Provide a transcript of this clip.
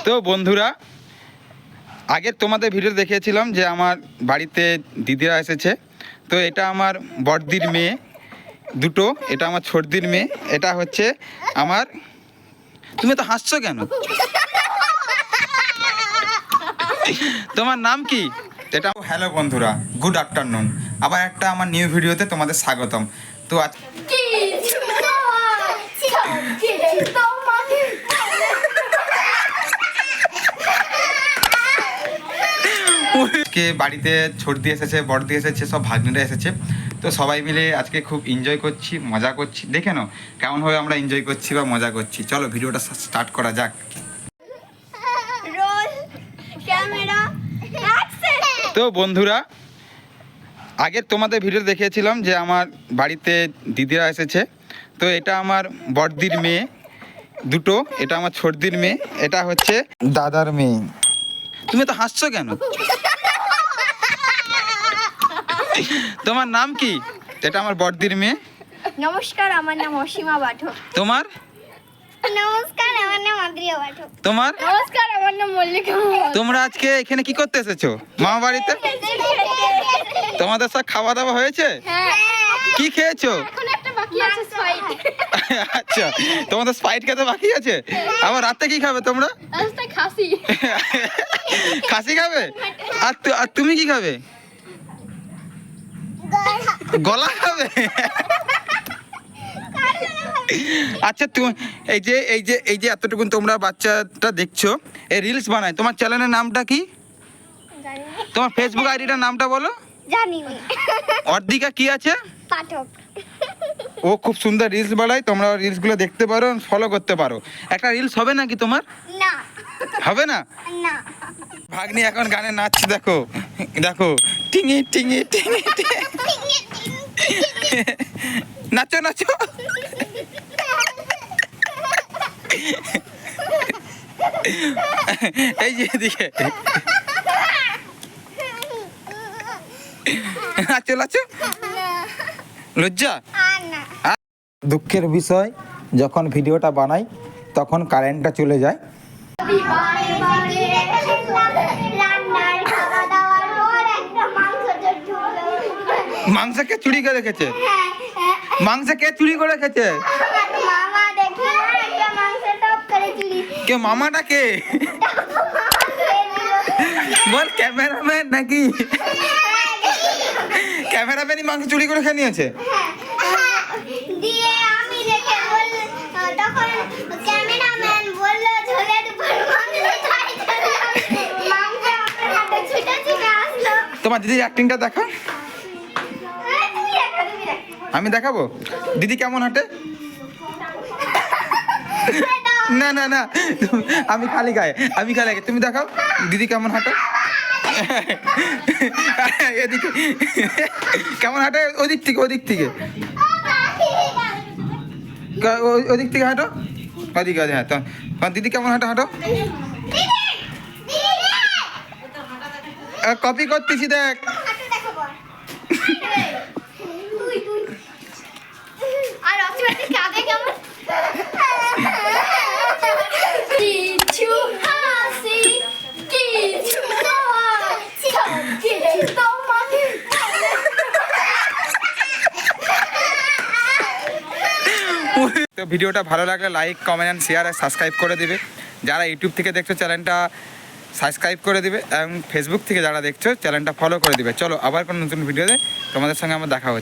তো বন্ধুরা, আগে তোমাদের ভিডিও দেখিয়েছিলাম যে আমার বাড়িতে দিদিরা এসেছে। তো এটা আমার বড়দির মেয়ে দুটো, এটা আমার ছোটদির মেয়ে, এটা হচ্ছে আমার। তুমি তো হাসছো কেন? তোমার নাম কি? এটা হ্যালো বন্ধুরা, গুড আফটারনুন। আবার একটা আমার নিউ ভিডিওতে তোমাদের স্বাগতম। তো আজ বাড়িতে ছোটদি এসেছে, বড়দি এসেছে, সব ভাগ্নিরা এসেছে। তো সবাই মিলে আজকে খুব এনজয় করছি, মজা করছি। দেখে নাও কেমনভাবে আমরা এনজয় করছি বা মজা করছি। চলো ভিডিওটা স্টার্ট করা যাক। তো বন্ধুরা, আগে তোমাদের ভিডিও দেখিয়েছিলাম যে আমার বাড়িতে দিদিরা এসেছে। তো এটা আমার বড়দির মেয়ে দুটো, এটা আমার ছোটদির মেয়ে, এটা হচ্ছে দাদার মেয়ে। তুমি তো হাসছো কেন? তোমার নাম কি? এটা আমার বড়দির মেয়ে। নমস্কার, আমার নাম অসীমা পাঠক। তোমার? নমস্কার, আমার নাম আদ্রিয়া পাঠক। তোমার? নমস্কার, আমার নাম মল্লিকা। তোমরা আজকে এখানে কি করতে এসেছো? মামা বাড়িতে? তোমাদের সব খাওয়া দাওয়া হয়েছে? হ্যাঁ। কি খেয়েছো? এখন একটা বাকি আছে, স্পাইট। আচ্ছা, তোমাদের স্পাইট খেতে বাকি আছে। আবার রাতে কি খাবে তোমরা? রাস্তায় খাসি। খাসি খাবে? আর তুমি কি খাবে? গলা খাবে? আচ্ছা, তুমি এই যে এতটুকুন তোমরা বাচ্চাটা দেখছো, এই রিলস বানায়, তোমার চ্যানেলের নামটা কি? তোমার ফেসবুক আইডিটার নামটা বলো। জানি না। অর্দিকা কি আছে? পাঠক। ও খুব সুন্দর রিলস বানায়, তোমরা রিলসগুলো দেখতে পারো, ফলো করতে পারো। একটা রিলস হবে নাকি তোমার? না। হবে না? না। ভাগ্নি এখন গানে নাচছে, দেখো দেখো, টিঙি টিঙি টিঙি টিঙি। নাচো নাচো। এই যে এদিকে নাচো নাচো। লজ্জা? দুঃখের বিষয়, যখন ভিডিওটা বানাই তখন কারেন্টটা চলে যায়। মাংস কে চুরি করে রেখেছে? মাংস কে চুরি করে রেখেছে? কে? মামাটা কে? বল ক্যামেরাম্যান নাকি? ক্যামেরাম্যানই মাংস চুরি করে খেয়ে নিয়েছে। তোমার দিদির অ্যাক্টিংটা দেখা। আমি দেখাবো দিদি কেমন হাঁটে? না না না, আমি খালি গায়ে, তুমি দেখাও দিদি কেমন হাঁটে। এদিকে কেমন হাঁটে? ওদিক থেকে ওদিক থেকে হাঁটো, ওদিকে। হ্যাঁ, তোমার দিদি কেমন হাঁটো? হাঁটো। কপি করতেছি, দেখ। তো ভিডিওটা ভালো লাগলে লাইক, কমেন্ট অ্যান্ড শেয়ার আর সাবস্ক্রাইব করে দিবে। যারা ইউটিউব থেকে দেখছো চ্যানেলটা সাবস্ক্রাইব করে দিবে, এবং ফেসবুক থেকে যারা দেখছো চ্যানেলটা ফলো করে দিবে। চলো আবার কোনো নতুন ভিডিওতে তোমাদের সঙ্গে আমার দেখা হচ্ছে।